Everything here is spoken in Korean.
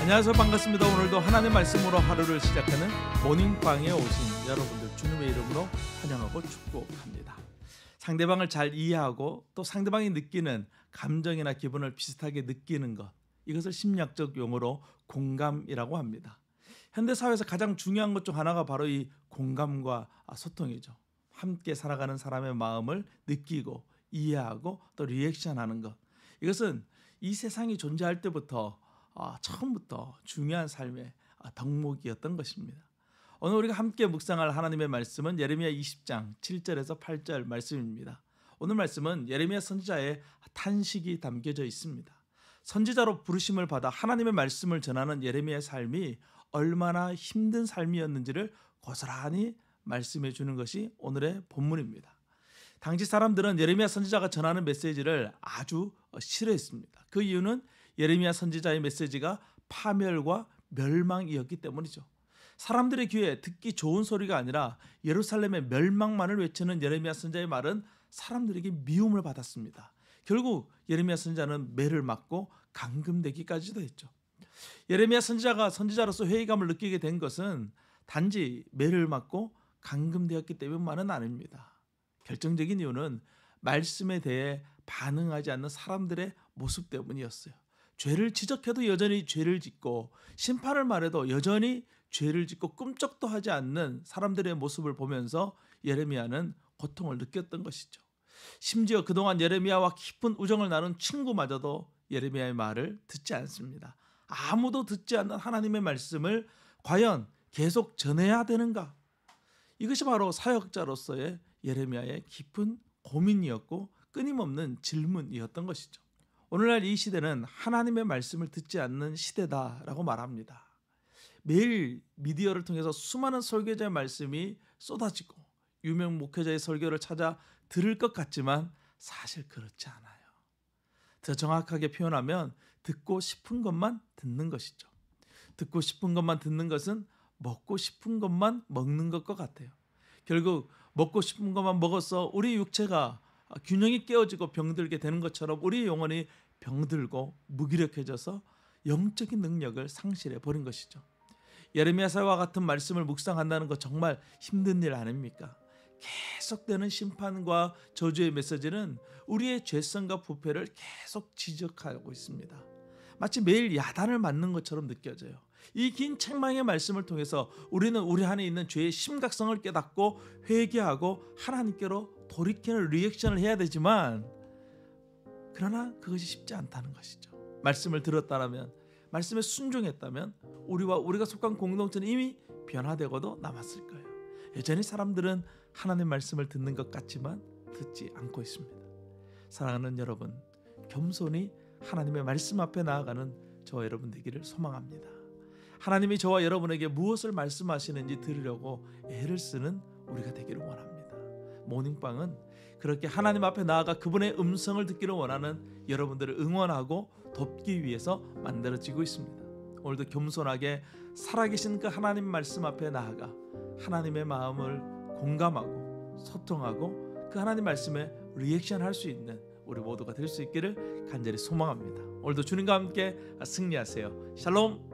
안녕하세요. 반갑습니다. 오늘도 하나님의 말씀으로 하루를 시작하는 모닝방에 오신 여러분들 주님의 이름으로 환영하고 축복합니다. 상대방을 잘 이해하고 또 상대방이 느끼는 감정이나 기분을 비슷하게 느끼는 것, 이것을 심리학적 용어로 공감이라고 합니다. 현대사회에서 가장 중요한 것 중 하나가 바로 이 공감과 소통이죠. 함께 살아가는 사람의 마음을 느끼고 이해하고 또 리액션하는 것, 이것은 이 세상이 존재할 때부터 처음부터 중요한 삶의 덕목이었던 것입니다. 오늘 우리가 함께 묵상할 하나님의 말씀은 예레미야 20장 7절에서 8절 말씀입니다. 오늘 말씀은 예레미야 선지자의 탄식이 담겨져 있습니다. 선지자로 부르심을 받아 하나님의 말씀을 전하는 예레미야의 삶이 얼마나 힘든 삶이었는지를 고스란히 말씀해 주는 것이 오늘의 본문입니다. 당시 사람들은 예레미야 선지자가 전하는 메시지를 아주 싫어했습니다. 그 이유는 예레미야 선지자의 메시지가 파멸과 멸망이었기 때문이죠. 사람들의 귀에 듣기 좋은 소리가 아니라 예루살렘의 멸망만을 외치는 예레미야 선지자의 말은 사람들에게 미움을 받았습니다. 결국 예레미야 선지자는 매를 맞고 감금되기까지도 했죠. 예레미야 선지자가 선지자로서 회의감을 느끼게 된 것은 단지 매를 맞고 감금되었기 때문만은 아닙니다. 결정적인 이유는 말씀에 대해 반응하지 않는 사람들의 모습 때문이었어요. 죄를 지적해도 여전히 죄를 짓고 심판을 말해도 여전히 죄를 짓고 꿈쩍도 하지 않는 사람들의 모습을 보면서 예레미야는 고통을 느꼈던 것이죠. 심지어 그동안 예레미야와 깊은 우정을 나눈 친구마저도 예레미야의 말을 듣지 않습니다. 아무도 듣지 않는 하나님의 말씀을 과연 계속 전해야 되는가? 이것이 바로 사역자로서의 예레미야의 깊은 고민이었고 끊임없는 질문이었던 것이죠. 오늘날 이 시대는 하나님의 말씀을 듣지 않는 시대다라고 말합니다. 매일 미디어를 통해서 수많은 설교자의 말씀이 쏟아지고 유명 목회자의 설교를 찾아 들을 것 같지만 사실 그렇지 않아요. 더 정확하게 표현하면 듣고 싶은 것만 듣는 것이죠. 듣고 싶은 것만 듣는 것은 먹고 싶은 것만 먹는 것과 같아요. 결국 먹고 싶은 것만 먹어서 우리 육체가 균형이 깨어지고 병들게 되는 것처럼 우리의 영혼이 병들고 무기력해져서 영적인 능력을 상실해 버린 것이죠. 예레미야서와 같은 말씀을 묵상한다는 것 정말 힘든 일 아닙니까? 계속되는 심판과 저주의 메시지는 우리의 죄성과 부패를 계속 지적하고 있습니다. 마치 매일 야단을 맞는 것처럼 느껴져요. 이 긴 책망의 말씀을 통해서 우리는 우리 안에 있는 죄의 심각성을 깨닫고 회개하고 하나님께로 돌이키는 리액션을 해야 되지만 그러나 그것이 쉽지 않다는 것이죠. 말씀을 들었다면, 말씀에 순종했다면 우리가 속한 공동체는 이미 변화되고도 남았을 거예요. 여전히 사람들은 하나님의 말씀을 듣는 것 같지만 듣지 않고 있습니다. 사랑하는 여러분, 겸손히 하나님의 말씀 앞에 나아가는 저와 여러분 되기를 소망합니다. 하나님이 저와 여러분에게 무엇을 말씀하시는지 들으려고 애를 쓰는 우리가 되기를 원합니다. 모닝방은 그렇게 하나님 앞에 나아가 그분의 음성을 듣기를 원하는 여러분들을 응원하고 돕기 위해서 만들어지고 있습니다. 오늘도 겸손하게 살아계신 그 하나님 말씀 앞에 나아가 하나님의 마음을 공감하고 소통하고 그 하나님 말씀에 리액션할 수 있는 우리 모두가 될 수 있기를 간절히 소망합니다. 오늘도 주님과 함께 승리하세요. 샬롬.